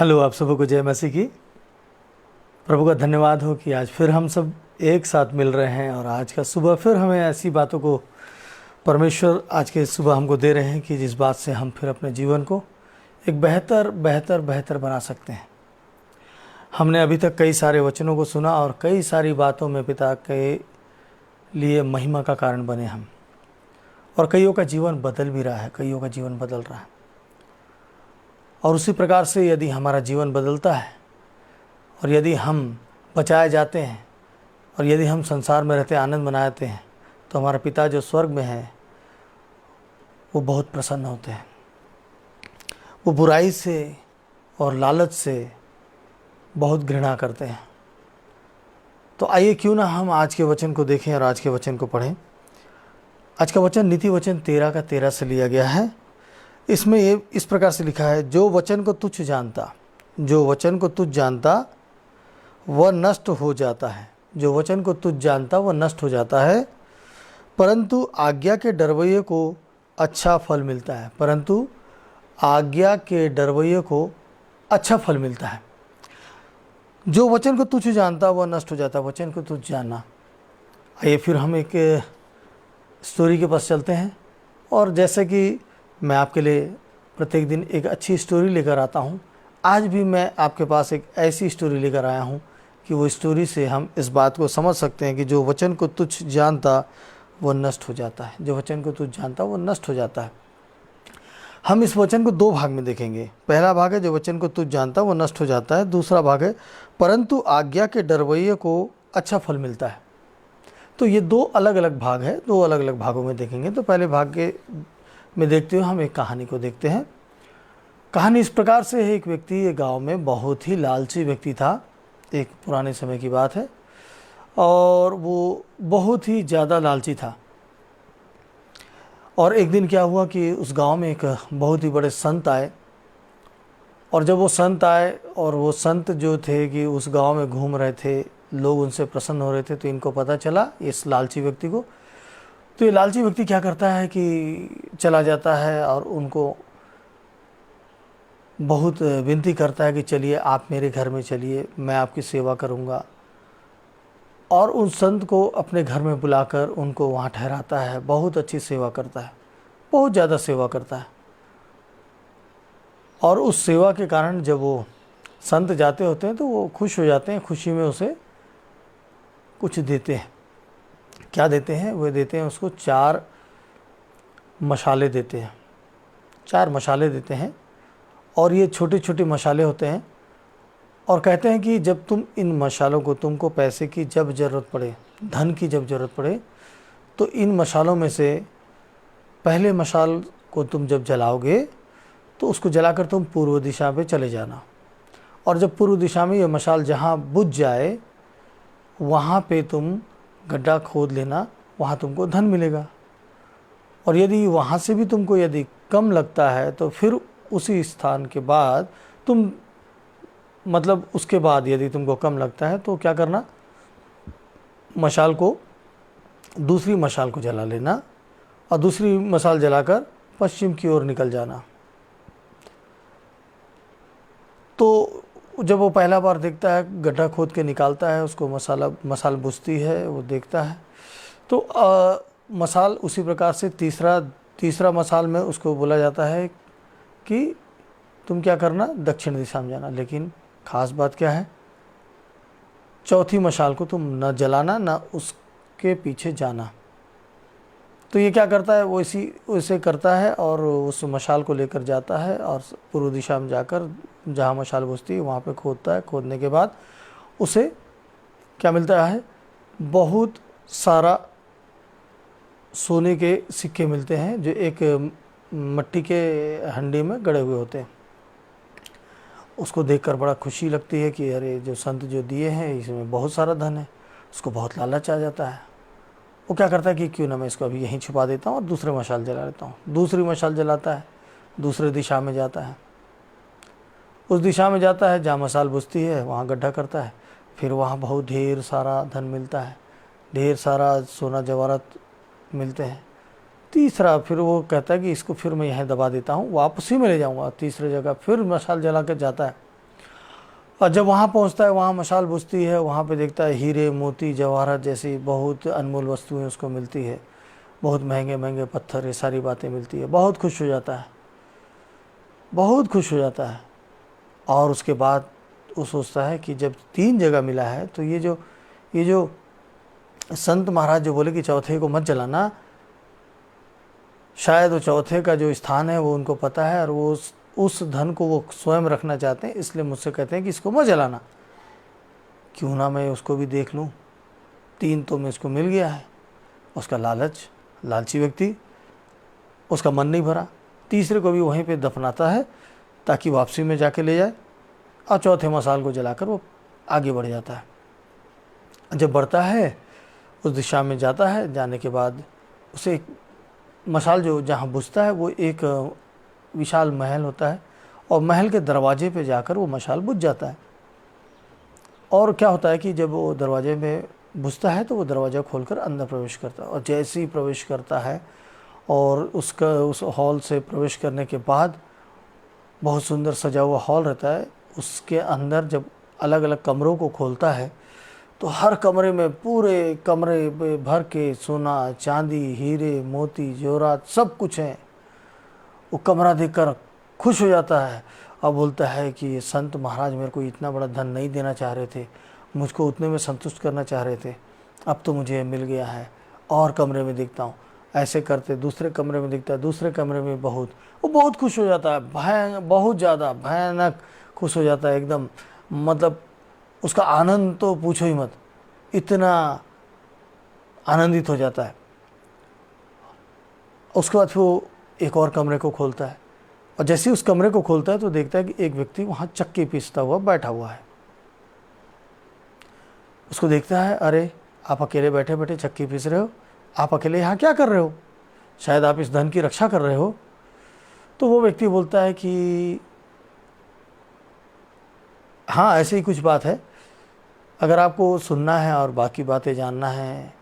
Hello, आप सबको को जय मसीह की। प्रभु का धन्यवाद हो कि आज फिर हम सब एक साथ मिल रहे हैं और आज का सुबह फिर हमें ऐसी बातों को परमेश्वर आज के सुबह हमको दे रहे हैं कि जिस बात से हम फिर अपने जीवन को एक बेहतर बेहतर बेहतर बना सकते हैं। हमने अभी तक कई सारे वचनों को सुना और कई सारी बातों में पिता के लिए महिमा का कारण बने हम, और कईयों का जीवन बदल भी रहा है, कईयों का जीवन बदल रहा है। और उसी प्रकार से यदि हमारा जीवन बदलता है और यदि हम बचाए जाते हैं और यदि हम संसार में रहते आनंद मनाते हैं तो हमारा पिता जो स्वर्ग में है वो बहुत प्रसन्न होते हैं। वो बुराई से और लालच से बहुत घृणा करते हैं। तो आइए क्यों ना हम आज के वचन को देखें और आज के वचन को पढ़ें। आज का वचन नीति वचन 13 का 13 से लिया गया है। इसमें ये इस प्रकार से लिखा है, जो वचन को तुच्छ जानता, जो वचन को तुच्छ जानता वह नष्ट हो जाता है। जो वचन को तुच्छ जानता वह नष्ट हो जाता है, परंतु आज्ञा के डरवैये को अच्छा फल मिलता है। परंतु आज्ञा के डरवैये को अच्छा फल मिलता है। जो वचन को तुच्छ जानता वह नष्ट हो जाता है। वचन को तुच्छ जानना। आइए फिर हम एक स्टोरी के पास चलते हैं। और जैसे कि मैं आपके लिए प्रत्येक दिन एक अच्छी स्टोरी लेकर आता हूँ, आज भी मैं आपके पास एक ऐसी स्टोरी लेकर आया हूँ कि वो स्टोरी से हम इस बात को समझ सकते हैं कि जो वचन को तुच्छ जानता वो नष्ट हो जाता है। जो वचन को तुच्छ जानता वो नष्ट हो जाता है। हम इस वचन को दो भाग में देखेंगे। पहला भाग है जो वचन को तुच्छ जानता वो नष्ट हो जाता है। दूसरा भाग है परंतु आज्ञा के डरवैये को अच्छा फल मिलता है। तो ये दो अलग अलग भाग है, दो अलग अलग भागों में देखेंगे। तो पहले भाग के में देखते हुए हम एक कहानी को देखते हैं। कहानी इस प्रकार से है, एक व्यक्ति एक गांव में बहुत ही लालची व्यक्ति था। एक पुराने समय की बात है और वो बहुत ही ज़्यादा लालची था। और एक दिन क्या हुआ कि उस गांव में एक बहुत ही बड़े संत आए। और जब वो संत आए और वो संत जो थे कि उस गांव में घूम रहे थे, लोग उनसे प्रसन्न हो रहे थे, तो इनको पता चला इस लालची व्यक्ति को। तो ये लालची व्यक्ति क्या करता है कि चला जाता है और उनको बहुत विनती करता है कि चलिए आप मेरे घर में चलिए, मैं आपकी सेवा करूंगा। और उन संत को अपने घर में बुलाकर उनको वहाँ ठहराता है। बहुत अच्छी सेवा करता है, बहुत ज़्यादा सेवा करता है। और उस सेवा के कारण जब वो संत जाते होते हैं तो वो खुश हो जाते हैं, खुशी में उसे कुछ देते हैं। क्या देते हैं? वो देते हैं उसको 4 मशाले देते हैं। 4 मशाले देते हैं और ये छोटे छोटे मशाले होते हैं। और कहते हैं कि जब तुम इन मशालों को, तुमको पैसे की जब ज़रूरत पड़े, धन की जब ज़रूरत पड़े, तो इन मशालों में से पहले मशाल को तुम जब जलाओगे तो उसको जलाकर तुम पूर्व दिशा पे चले जाना। और जब पूर्व दिशा में ये मशाल जहाँ बुझ जाए वहाँ पे तुम गड्ढा खोद लेना, वहाँ तुमको धन मिलेगा। और यदि वहाँ से भी तुमको यदि कम लगता है तो फिर उसी स्थान के बाद तुम, मतलब उसके बाद यदि तुमको कम लगता है तो क्या करना, मशाल को, दूसरी मशाल को जला लेना और दूसरी मशाल जलाकर पश्चिम की ओर निकल जाना। तो जब वो पहला बार देखता है, गड्ढा खोद के निकालता है, उसको मसाल बुझती है, वो देखता है तो मसाल उसी प्रकार से तीसरा मसाल में उसको बोला जाता है कि तुम क्या करना, दक्षिण दिशा में जाना। लेकिन ख़ास बात क्या है, चौथी मशाल को तुम न जलाना, न उसके पीछे जाना। तो ये क्या करता है, वो इसे करता है और उस मशाल को लेकर जाता है और पूर्व दिशा में जाकर जहाँ मशाल बुझती है वहाँ पे खोदता है। खोदने के बाद उसे क्या मिलता है, बहुत सारा सोने के सिक्के मिलते हैं जो एक मिट्टी के हंडी में गड़े हुए होते हैं। उसको देखकर बड़ा खुशी लगती है कि अरे जो संत जो दिए हैं इसमें बहुत सारा धन है। उसको बहुत लालच आ जाता है। वो क्या करता है कि क्यों ना मैं इसको अभी यहीं छुपा देता हूँ और दूसरे मशाल जला लेता हूँ। दूसरी मशाल जलाता है, दूसरे दिशा में जाता है, उस दिशा में जाता है जहाँ मशाल बुझती है, वहाँ गड्ढा करता है। फिर वहाँ बहुत ढेर सारा धन मिलता है, ढेर सारा सोना जवाहरात मिलते हैं। तीसरा फिर वो कहता है कि इसको फिर मैं यहाँ दबा देता हूँ, वापसी में ले जाऊँगा। तीसरी जगह फिर मशाल जला कर जाता है और जब वहाँ पहुँचता है, वहाँ मशाल बुझती है, वहाँ पे देखता है हीरे मोती जवाहरात जैसी बहुत अनमोल वस्तुएं उसको मिलती है, बहुत महंगे महंगे पत्थर, ये सारी बातें मिलती है। बहुत खुश हो जाता है, बहुत खुश हो जाता है। और उसके बाद वो सोचता है कि जब 3 जगह मिला है तो ये जो संत महाराज जो बोले कि चौथे को मत जलाना, शायद वो चौथे का जो स्थान है वो उनको पता है, और वो उस धन को वो स्वयं रखना चाहते हैं, इसलिए मुझसे कहते हैं कि इसको मत जलाना। क्यों ना मैं उसको भी देख लूँ, 3 तो मैं इसको मिल गया है। उसका लालची व्यक्ति, उसका मन नहीं भरा, तीसरे को भी वहीं पे दफनाता है ताकि वापसी में जाके ले जाए, और चौथे मसाल को जलाकर वो आगे बढ़ जाता है। जब बढ़ता है उस दिशा में जाता है, जाने के बाद उसे एक मशाल जो जहाँ बुझता है वो एक विशाल महल होता है, और महल के दरवाजे पे जाकर वो मशाल बुझ जाता है। और क्या होता है कि जब वो दरवाजे में बुझता है तो वो दरवाज़ा खोलकर अंदर प्रवेश करता है, और जैसे ही प्रवेश करता है और उस हॉल से प्रवेश करने के बाद, बहुत सुंदर सजा हुआ हॉल रहता है, उसके अंदर जब अलग अलग कमरों को खोलता है तो हर कमरे में, पूरे कमरे में भर के सोना चांदी हीरे मोती जवाहरात सब कुछ है। वो कमरा देखकर खुश हो जाता है और बोलता है कि ये संत महाराज मेरे को इतना बड़ा धन नहीं देना चाह रहे थे, मुझको उतने में संतुष्ट करना चाह रहे थे, अब तो मुझे मिल गया है। और कमरे में देखता हूँ, ऐसे करते दूसरे कमरे में दिखता है, दूसरे कमरे में वो बहुत खुश हो जाता है, बहुत ज़्यादा भयानक खुश हो जाता है एकदम। मतलब उसका आनंद तो पूछो ही मत, इतना आनंदित हो जाता है। उसके बाद फिर वो एक और कमरे को खोलता है, और जैसे ही उस कमरे को खोलता है तो देखता है कि एक व्यक्ति वहाँ चक्की पीसता हुआ बैठा हुआ है। उसको देखता है, अरे आप अकेले बैठे बैठे चक्की पीस रहे हो, आप अकेले यहाँ क्या कर रहे हो? शायद आप इस धन की रक्षा कर रहे हो। तो वो व्यक्ति बोलता है कि हाँ, ऐसे ही कुछ बात है, अगर आपको सुनना है और बाकी बातें जानना है,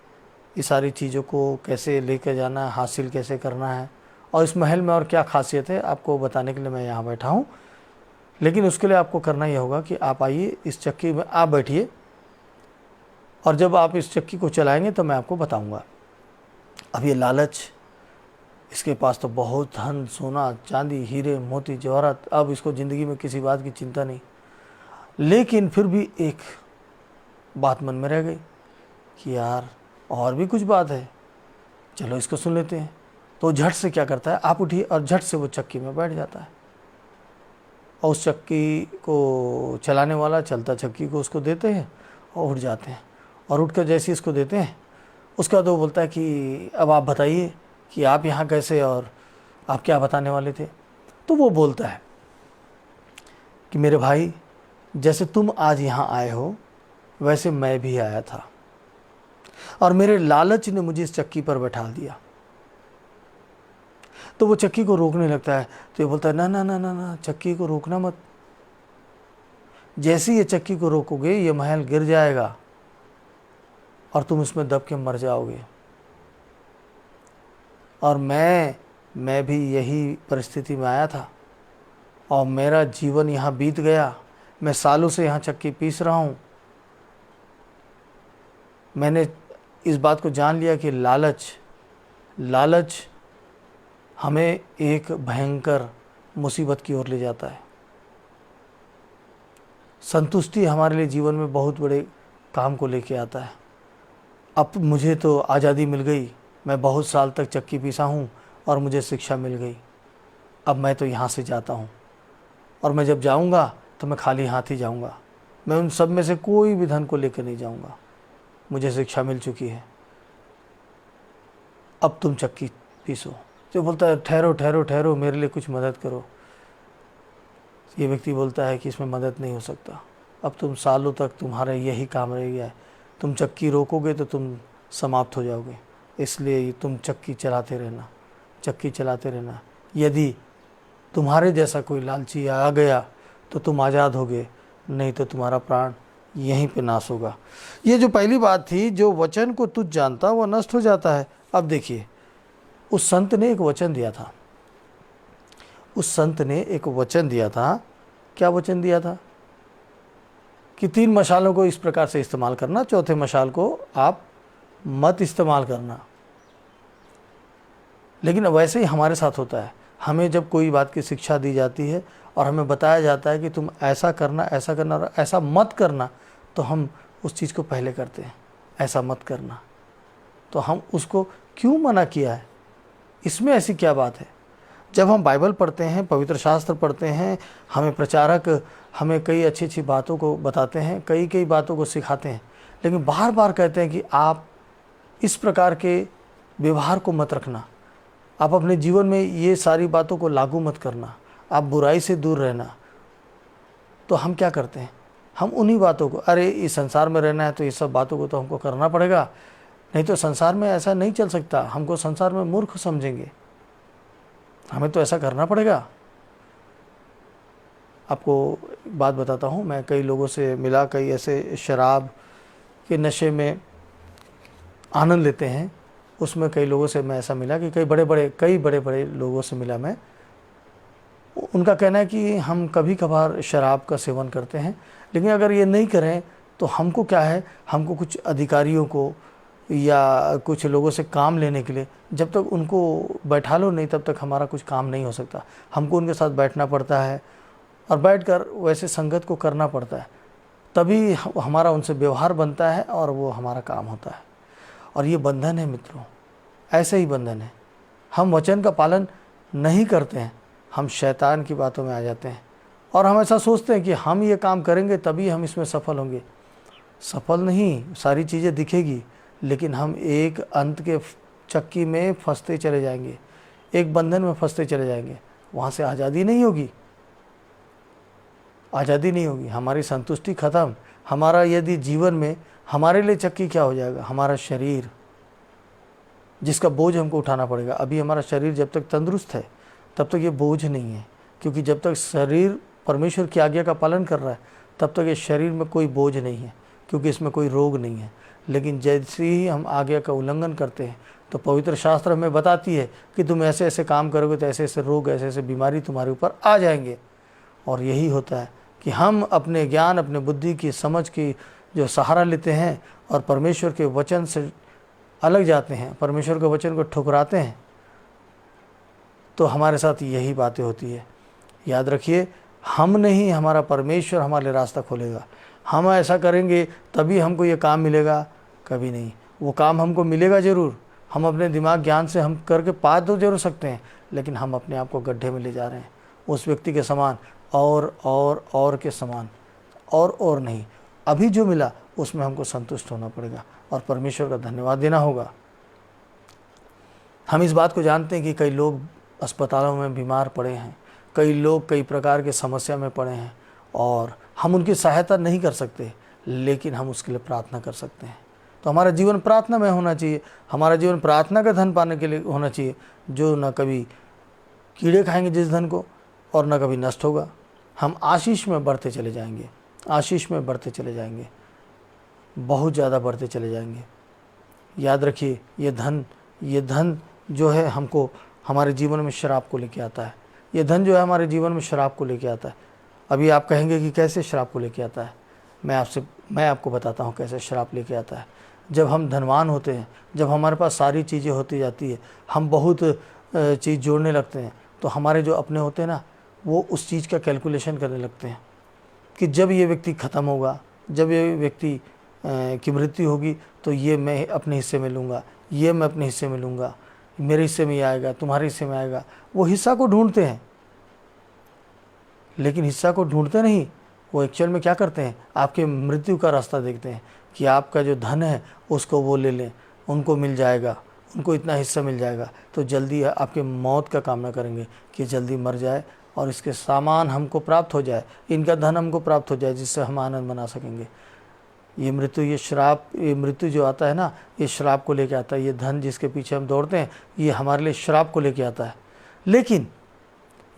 ये सारी चीज़ों को कैसे लेकर जाना है, हासिल कैसे करना है, और इस महल में और क्या खासियत है, आपको बताने के लिए मैं यहाँ बैठा हूँ। लेकिन उसके लिए आपको करना यह होगा कि आप आइए, इस चक्की में आप बैठिए, और जब आप इस चक्की को चलाएंगे तो मैं आपको बताऊँगा। अब ये लालच, इसके पास तो बहुत धन सोना चांदी हीरे मोती जवाहरात, अब इसको ज़िंदगी में किसी बात की चिंता नहीं। लेकिन फिर भी एक बात मन में रह गई कि यार और भी कुछ बात है, चलो इसको सुन लेते हैं। तो झट से क्या करता है, आप उठिए, और झट से वो चक्की में बैठ जाता है, और उस चक्की को चलाने वाला चलता चक्की को उसको देते हैं और उठ जाते हैं। और उठ कर जैसे इसको देते हैं, उसके बाद वो बोलता है कि अब आप बताइए कि आप यहाँ कैसे, और आप क्या बताने वाले थे। तो वो बोलता है कि मेरे भाई, जैसे तुम आज यहाँ आए हो वैसे मैं भी आया था, और मेरे लालच ने मुझे इस चक्की पर बैठा दिया। तो वो चक्की को रोकने लगता है, तो ये बोलता है ना ना ना ना ना, चक्की को रोकना मत, जैसे ही ये चक्की को रोकोगे ये महल गिर जाएगा और तुम इसमें दब के मर जाओगे। और मैं भी यही परिस्थिति में आया था, और मेरा जीवन यहाँ बीत गया, मैं सालों से यहाँ चक्की पीस रहा हूँ। मैंने इस बात को जान लिया कि लालच हमें एक भयंकर मुसीबत की ओर ले जाता है। संतुष्टि हमारे लिए जीवन में बहुत बड़े काम को लेके आता है। अब मुझे तो आज़ादी मिल गई, मैं बहुत साल तक चक्की पीसा हूँ और मुझे शिक्षा मिल गई। अब मैं तो यहाँ से जाता हूँ, और मैं जब जाऊँगा तो मैं खाली हाथ ही जाऊँगा, मैं उन सब में से कोई भी धन को लेकर नहीं जाऊँगा, मुझे शिक्षा मिल चुकी है, अब तुम चक्की पीसो। तो बोलता है ठहरो ठहरो ठहरो, मेरे लिए कुछ मदद करो। ये व्यक्ति बोलता है कि इसमें मदद नहीं हो सकता, अब तुम सालों तक तुम्हारा यही काम रह गया है, तुम चक्की रोकोगे तो तुम समाप्त हो जाओगे, इसलिए तुम चक्की चलाते रहना, चक्की चलाते रहना। यदि तुम्हारे जैसा कोई लालची आ गया तो तुम आज़ाद होगे, नहीं तो तुम्हारा प्राण यहीं पे नाश होगा। ये जो पहली बात थी, जो वचन को तुझ जानता वह नष्ट हो जाता है। अब देखिए, उस संत ने एक वचन दिया था, उस संत ने एक वचन दिया था। क्या वचन दिया था? कि 3 मशालों को इस प्रकार से इस्तेमाल करना, चौथे मशाल को आप मत इस्तेमाल करना। लेकिन वैसे ही हमारे साथ होता है, हमें जब कोई बात की शिक्षा दी जाती है और हमें बताया जाता है कि तुम ऐसा करना और ऐसा मत करना, तो हम उस चीज़ को पहले करते हैं, ऐसा मत करना। तो हम उसको क्यों मना किया है, इसमें ऐसी क्या बात है? जब हम बाइबल पढ़ते हैं, पवित्र शास्त्र पढ़ते हैं, हमें प्रचारक हमें कई अच्छी अच्छी बातों को बताते हैं, कई बातों को सिखाते हैं, लेकिन बार बार कहते हैं कि आप इस प्रकार के व्यवहार को मत रखना, आप अपने जीवन में ये सारी बातों को लागू मत करना, आप बुराई से दूर रहना। तो हम क्या करते हैं? हम उन्हीं बातों को, अरे इस संसार में रहना है तो ये सब बातों को तो हमको करना पड़ेगा, नहीं तो संसार में ऐसा नहीं चल सकता, हमको संसार में मूर्ख समझेंगे, हमें तो ऐसा करना पड़ेगा। आपको एक बात बताता हूँ, मैं कई लोगों से मिला, कई ऐसे शराब के नशे में आनंद लेते हैं, उसमें कई लोगों से मैं ऐसा मिला कि कई बड़े बड़े लोगों से मिला मैं, उनका कहना है कि हम कभी कभार शराब का सेवन करते हैं, लेकिन अगर ये नहीं करें तो हमको क्या है, हमको कुछ अधिकारियों को या कुछ लोगों से काम लेने के लिए जब तक उनको बैठा लो नहीं, तब तक हमारा कुछ काम नहीं हो सकता। हमको उनके साथ बैठना पड़ता है और बैठकर वैसे संगत को करना पड़ता है, तभी हमारा उनसे व्यवहार बनता है और वो हमारा काम होता है। और ये बंधन है मित्रों, ऐसे ही बंधन है। हम वचन का पालन नहीं करते हैं, हम शैतान की बातों में आ जाते हैं और हम ऐसा सोचते हैं कि हम ये काम करेंगे तभी हम इसमें सफल होंगे। सफल नहीं, सारी चीज़ें दिखेगी, लेकिन हम एक अंत के चक्की में फंसते चले जाएंगे, एक बंधन में फंसते चले जाएंगे, वहाँ से आज़ादी नहीं होगी, आज़ादी नहीं होगी, हमारी संतुष्टि खत्म। हमारा यदि जीवन में हमारे लिए चक्की क्या हो जाएगा? हमारा शरीर, जिसका बोझ हमको उठाना पड़ेगा। अभी हमारा शरीर जब तक तंदुरुस्त है तब तक ये बोझ नहीं है, क्योंकि जब तक शरीर परमेश्वर की आज्ञा का पालन कर रहा है तब तक ये शरीर में कोई बोझ नहीं है, क्योंकि इसमें कोई रोग नहीं है। लेकिन जैसे ही हम आज्ञा का उल्लंघन करते हैं तो पवित्र शास्त्र हमें बताती है कि तुम ऐसे ऐसे काम करोगे तो ऐसे ऐसे रोग, ऐसे ऐसे बीमारी तुम्हारे ऊपर आ जाएंगे। और यही होता है कि हम अपने ज्ञान, अपने बुद्धि की समझ की जो सहारा लेते हैं और परमेश्वर के वचन से अलग जाते हैं, परमेश्वर के वचन को ठुकराते हैं, तो हमारे साथ यही बातें होती है। याद रखिए, हम नहीं, हमारा परमेश्वर हमारे लिए रास्ता खोलेगा। हम ऐसा करेंगे तभी हमको ये काम मिलेगा, कभी नहीं। वो काम हमको मिलेगा ज़रूर, हम अपने दिमाग ज्ञान से हम करके पा तो जरूर सकते हैं, लेकिन हम अपने आप को गड्ढे में ले जा रहे हैं, उस व्यक्ति के समान और के समान, और नहीं। अभी जो मिला उसमें हमको संतुष्ट होना पड़ेगा और परमेश्वर का धन्यवाद देना होगा। हम इस बात को जानते हैं कि कई लोग अस्पतालों में बीमार पड़े हैं, कई लोग कई प्रकार के समस्या में पड़े हैं और हम उनकी सहायता नहीं कर सकते, लेकिन हम उसके लिए प्रार्थना कर सकते हैं। तो हमारा जीवन प्रार्थना में होना चाहिए, हमारा जीवन प्रार्थना का धन पाने के लिए होना चाहिए, जो न कभी कीड़े खाएंगे जिस धन को और न कभी नष्ट होगा। हम आशीष में बढ़ते चले जाएंगे, आशीष में बढ़ते चले जाएंगे, बहुत ज़्यादा बढ़ते चले जाएंगे। याद रखिए, ये धन जो है हमको हमारे जीवन में शराब को लेके आता है। ये धन जो है हमारे जीवन में शराब को लेके आता है। अभी आप कहेंगे कि कैसे शराब को लेके आता है? मैं आपको बताता हूँ कैसे शराब लेके आता है। जब हम धनवान होते हैं, जब हमारे पास सारी चीज़ें होती जाती है, हम बहुत चीज़ जोड़ने लगते हैं, तो हमारे जो अपने होते हैं ना, वो उस चीज़ का कैलकुलेशन करने लगते हैं कि जब ये व्यक्ति ख़त्म होगा, जब ये व्यक्ति की मृत्यु होगी, तो ये मैं अपने हिस्से में लूँगा, ये मैं अपने हिस्से में लूँगा, मेरे हिस्से में ये आएगा, तुम्हारे हिस्से में आएगा। वो हिस्सा को ढूंढते हैं, लेकिन हिस्सा को ढूंढते नहीं, वो एक्चुअल में क्या करते हैं, आपके मृत्यु का रास्ता देखते हैं कि आपका जो धन है उसको वो ले लें, उनको मिल जाएगा, उनको इतना हिस्सा मिल जाएगा, तो जल्दी आपके मौत का कामना करेंगे कि जल्दी मर जाए और इसके सामान हमको प्राप्त हो जाए, इनका धन हमको प्राप्त हो जाए, जिससे हम आनंद मना सकेंगे। ये मृत्यु जो आता है ना, ये श्राप को लेके आता है। ये धन जिसके पीछे हम दौड़ते हैं, ये हमारे लिए श्राप को लेके आता है। लेकिन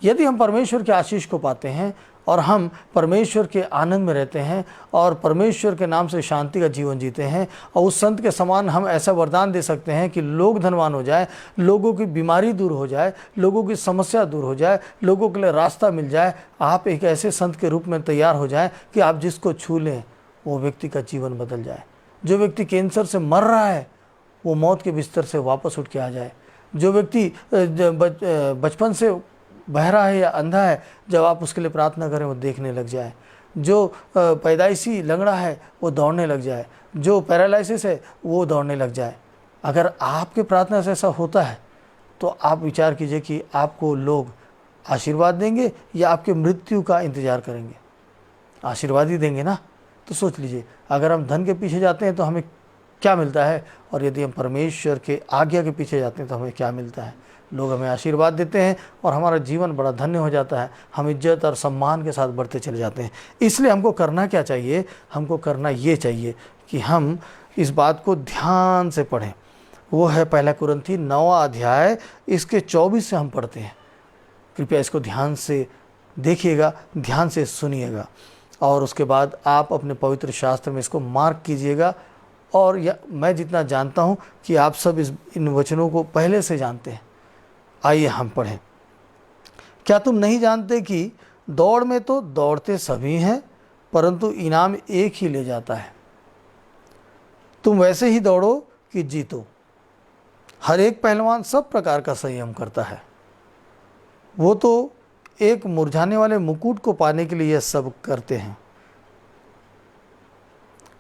यदि हम परमेश्वर के आशीष को पाते हैं और हम परमेश्वर के आनंद में रहते हैं और परमेश्वर के नाम से शांति का जीवन जीते हैं। और उस संत के समान हम ऐसा वरदान दे सकते हैं कि लोग धनवान हो जाए, लोगों की बीमारी दूर हो जाए, लोगों की समस्या दूर हो जाए, लोगों के लिए रास्ता मिल जाए। आप एक ऐसे संत के रूप में तैयार हो जाए कि आप जिसको छू लें वो व्यक्ति का जीवन बदल जाए। जो व्यक्ति कैंसर से मर रहा है वो मौत के बिस्तर से वापस उठ के आ जाए। जो व्यक्ति बचपन से बहरा है या अंधा है, जब आप उसके लिए प्रार्थना करें वो देखने लग जाए। जो पैदाइशी लंगड़ा है वो दौड़ने लग जाए। जो पैरालिसिस है वो दौड़ने लग जाए। अगर आपके प्रार्थना से ऐसा होता है तो आप विचार कीजिए कि आपको लोग आशीर्वाद देंगे या आपके मृत्यु का इंतज़ार करेंगे। आशीर्वाद ही देंगे ना। तो सोच लीजिए, अगर हम धन के पीछे जाते हैं तो हमें क्या मिलता है, और यदि हम परमेश्वर के आज्ञा के पीछे जाते हैं तो हमें क्या मिलता है। लोग हमें आशीर्वाद देते हैं और हमारा जीवन बड़ा धन्य हो जाता है। हम इज्जत और सम्मान के साथ बढ़ते चले जाते हैं। इसलिए हमको करना क्या चाहिए? हमको करना ये चाहिए कि हम इस बात को ध्यान से पढ़ें। वो है 1 कुरिन्थी 9वां अध्याय, इसके 24 से हम पढ़ते हैं। कृपया इसको ध्यान से देखिएगा, ध्यान से सुनिएगा और उसके बाद आप अपने पवित्र शास्त्र में इसको मार्क कीजिएगा। और मैं जितना जानता हूँ कि आप सब इन वचनों को पहले से जानते हैं। आइए हम पढ़ें। क्या तुम नहीं जानते कि दौड़ में तो दौड़ते सभी हैं, परंतु इनाम एक ही ले जाता है। तुम वैसे ही दौड़ो कि जीतो। हर एक पहलवान सब प्रकार का संयम करता है। वो तो एक मुरझाने वाले मुकुट को पाने के लिए यह सब करते हैं,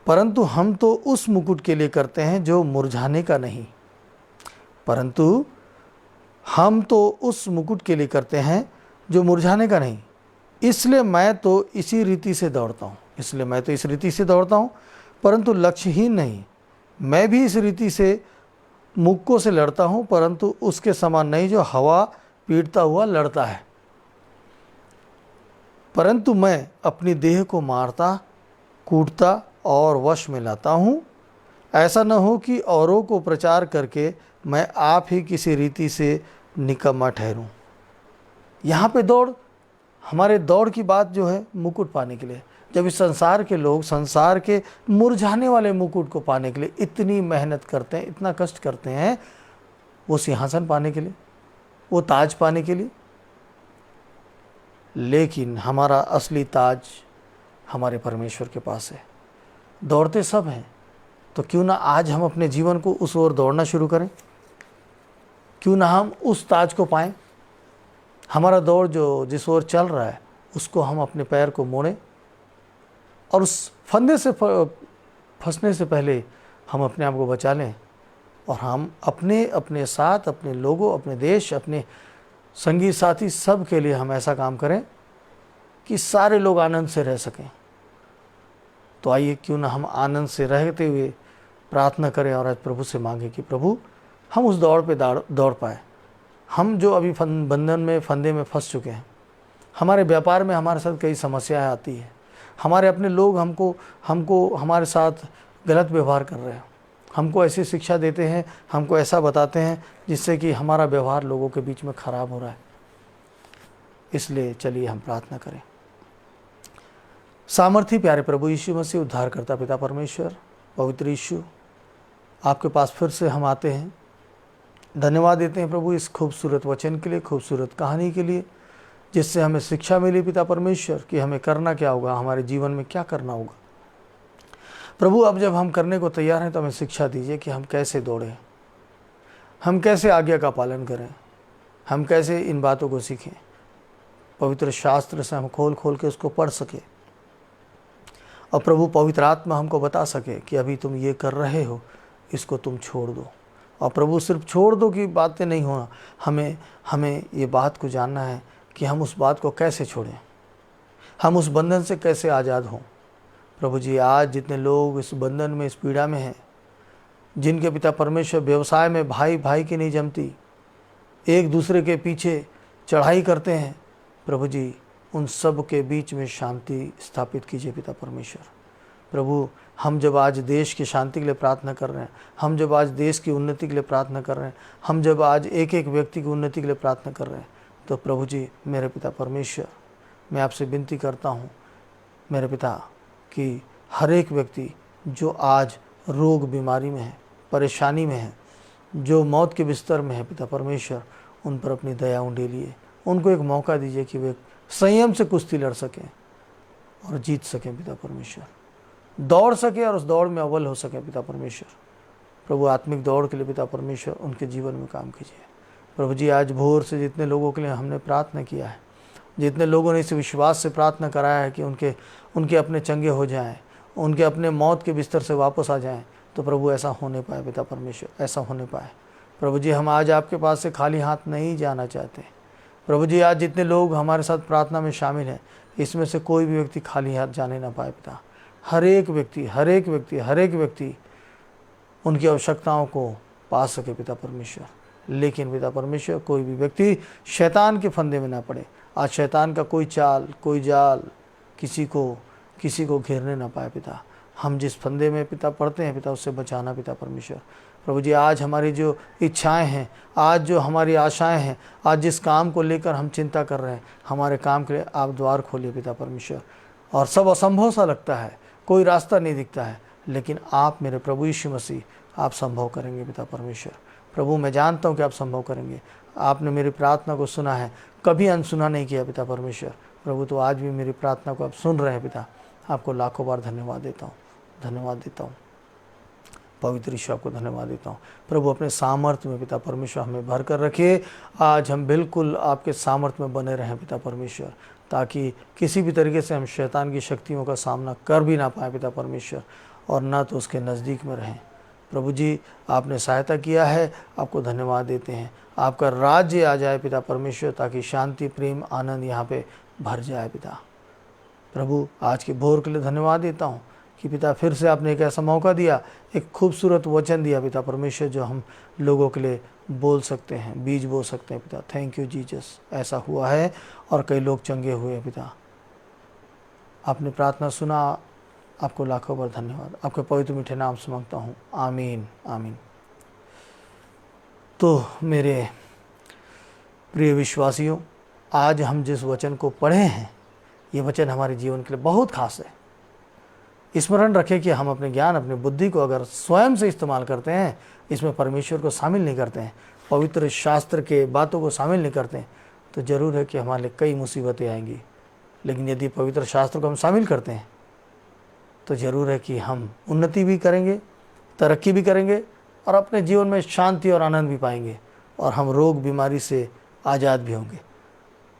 परंतु हम तो उस मुकुट के लिए करते हैं जो मुरझाने का नहीं। परंतु हम तो उस मुकुट के लिए करते हैं जो मुरझाने का नहीं। इसलिए मैं तो इसी रीति से दौड़ता हूँ, परंतु लक्ष्यहीन नहीं। मैं भी इस रीति से मुक्कों से लड़ता हूँ, परंतु उसके समान नहीं जो हवा पीटता हुआ लड़ता है। परंतु मैं अपनी देह को मारता, कूटता और वश में लाता हूँ, ऐसा न हो कि औरों को प्रचार करके मैं आप ही किसी रीति से निकम्मा ठहरूं। यहाँ पे हमारे दौड़ की बात जो है मुकुट पाने के लिए। जब इस संसार के लोग संसार के मुरझाने वाले मुकुट को पाने के लिए इतनी मेहनत करते हैं, इतना कष्ट करते हैं, वो सिंहासन पाने के लिए, वो ताज पाने के लिए, लेकिन हमारा असली ताज हमारे परमेश्वर के पास है। दौड़ते सब हैं, तो क्यों ना आज हम अपने जीवन को उस ओर दौड़ना शुरू करें? क्यों ना हम उस ताज को पाएं? हमारा दौड़ जो जिस ओर चल रहा है उसको हम अपने पैर को मोड़ें और उस फंदे से फंसने से पहले हम अपने आप को बचा लें और हम अपने साथ, अपने लोगों, अपने देश, अपने संगी साथी सब के लिए हम ऐसा काम करें कि सारे लोग आनंद से रह सकें। तो आइए क्यों ना हम आनंद से रहते हुए प्रार्थना करें और आज प्रभु से मांगें कि प्रभु हम उस दौड़ पे दौड़ पाए। हम जो अभी फंदे में फंस चुके हैं, हमारे व्यापार में हमारे साथ कई समस्याएं आती है, हमारे अपने लोग हमको हमारे साथ गलत व्यवहार कर रहे हैं, हमको ऐसी शिक्षा देते हैं, हमको ऐसा बताते हैं जिससे कि हमारा व्यवहार लोगों के बीच में खराब हो रहा है। इसलिए चलिए हम प्रार्थना करें। सामर्थी प्यारे प्रभु यीशु मसीह, उद्धार करता पिता परमेश्वर, पवित्र यीशु, आपके पास फिर से हम आते हैं। धन्यवाद देते हैं प्रभु इस खूबसूरत वचन के लिए, खूबसूरत कहानी के लिए, जिससे हमें शिक्षा मिली पिता परमेश्वर कि हमें करना क्या होगा, हमारे जीवन में क्या करना होगा। प्रभु अब जब हम करने को तैयार हैं तो हमें शिक्षा दीजिए कि हम कैसे दौड़ें, हम कैसे आज्ञा का पालन करें, हम कैसे इन बातों को सीखें। पवित्र शास्त्र से हम खोल के उसको पढ़ सके और प्रभु पवित्र आत्मा हमको बता सके कि अभी तुम ये कर रहे हो, इसको तुम छोड़ दो। और प्रभु सिर्फ छोड़ दो की बातें नहीं होना, हमें ये बात को जानना है कि हम उस बात को कैसे छोड़ें, हम उस बंधन से कैसे आज़ाद हों। प्रभु जी, आज जितने लोग इस बंधन में, इस पीड़ा में हैं, जिनके पिता परमेश्वर व्यवसाय में भाई भाई की नहीं जमती, एक दूसरे के पीछे चढ़ाई करते हैं, प्रभु जी उन सब के बीच में शांति स्थापित कीजिए पिता परमेश्वर। प्रभु हम जब आज देश की शांति के लिए प्रार्थना कर रहे हैं, हम जब आज देश की उन्नति के लिए प्रार्थना कर रहे हैं, हम जब आज एक एक व्यक्ति की उन्नति के लिए प्रार्थना कर रहे हैं, तो प्रभु जी मेरे पिता परमेश्वर, मैं आपसे विनती करता हूँ मेरे पिता कि हर एक व्यक्ति जो आज रोग बीमारी में है, परेशानी में है, जो मौत के बिस्तर में है, पिता परमेश्वर उन पर अपनी दया उंडेलिए। उनको एक मौका दीजिए कि वे संयम से कुश्ती लड़ सकें और जीत सकें पिता परमेश्वर, दौड़ सकें और उस दौड़ में अव्वल हो सकें पिता परमेश्वर। प्रभु आत्मिक दौड़ के लिए पिता परमेश्वर उनके जीवन में काम कीजिए। प्रभु जी आज भोर से जितने लोगों के लिए हमने प्रार्थना किया है, जितने लोगों ने इस विश्वास से प्रार्थना कराया है कि उनके अपने चंगे हो जाएं, उनके अपने मौत के बिस्तर से वापस आ जाएं, तो प्रभु ऐसा होने पाए पिता परमेश्वर, ऐसा होने पाए। प्रभु जी हम आज आपके पास से खाली हाथ नहीं जाना चाहते। प्रभु जी आज जितने लोग हमारे साथ प्रार्थना में शामिल हैं, इसमें से कोई भी व्यक्ति खाली हाथ जाने ना पाए पिता। हर एक व्यक्ति उनकी आवश्यकताओं को पा सके पिता परमेश्वर। लेकिन पिता परमेश्वर कोई भी व्यक्ति शैतान के फंदे में ना पड़े। आज शैतान का कोई चाल, कोई जाल किसी को घेरने ना पाए पिता। हम जिस फंदे में पिता पड़ते हैं पिता, उससे बचाना पिता परमेश्वर। प्रभु जी आज हमारी जो इच्छाएं हैं, आज जो हमारी आशाएं हैं, आज जिस काम को लेकर हम चिंता कर रहे हैं, हमारे काम के लिए आप द्वार खोलिए पिता परमेश्वर। और सब असंभव सा लगता है, कोई रास्ता नहीं दिखता है, लेकिन आप मेरे प्रभु यीशु मसीह आप संभव करेंगे पिता परमेश्वर। प्रभु मैं जानता हूँ कि आप संभव करेंगे। आपने मेरी प्रार्थना को सुना है, कभी अनसुना नहीं किया पिता परमेश्वर। प्रभु तो आज भी मेरी प्रार्थना को आप सुन रहे हैं पिता। आपको लाखों बार धन्यवाद देता हूँ। पवित्र ईश्वर आपको धन्यवाद देता हूँ। प्रभु अपने सामर्थ्य में पिता परमेश्वर हमें भर कर रखिए। आज हम बिल्कुल आपके सामर्थ्य में बने रहें पिता परमेश्वर, ताकि किसी भी तरीके से हम शैतान की शक्तियों का सामना कर भी ना पाएँ पिता परमेश्वर, और ना तो उसके नज़दीक में रहें। प्रभु जी आपने सहायता किया है, आपको धन्यवाद देते हैं। आपका राज्य आ जाए पिता परमेश्वर, ताकि शांति, प्रेम, आनंद यहाँ पे भर जाए पिता। प्रभु आज के भोर के लिए धन्यवाद देता हूँ कि पिता फिर से आपने एक ऐसा मौका दिया, एक खूबसूरत वचन दिया पिता परमेश्वर, जो हम लोगों के लिए बोल सकते हैं, बीज बो सकते हैं पिता। Thank you Jesus. ऐसा हुआ है और कई लोग चंगे हुए हैं पिता। आपने प्रार्थना सुना, आपको लाखों बार धन्यवाद। आपके पवित्र मीठे नाम से मांगता हूँ, आमीन आमीन। तो मेरे प्रिय विश्वासियों, आज हम जिस वचन को पढ़े हैं, ये वचन हमारे जीवन के लिए बहुत खास है। स्मरण रखें कि हम अपने ज्ञान, अपनी बुद्धि को अगर स्वयं से इस्तेमाल करते हैं, इसमें परमेश्वर को शामिल नहीं करते हैं, पवित्र शास्त्र के बातों को शामिल नहीं करते हैं, तो ज़रूर है कि हमारे लिए कई मुसीबतें आएंगी। लेकिन यदि पवित्र शास्त्र को हम शामिल करते हैं, तो ज़रूर है कि हम उन्नति भी करेंगे, तरक्की भी करेंगे, और अपने जीवन में शांति और आनंद भी पाएंगे, और हम रोग बीमारी से आज़ाद भी होंगे।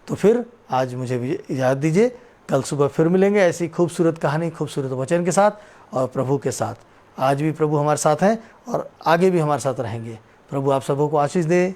तो फिर आज मुझे भी इजाज़त दीजिए। कल सुबह फिर मिलेंगे ऐसी खूबसूरत कहानी, खूबसूरत वचन के साथ और प्रभु के साथ। आज भी प्रभु हमारे साथ हैं और आगे भी हमारे साथ रहेंगे। प्रभु आप सबों को आशीष दे।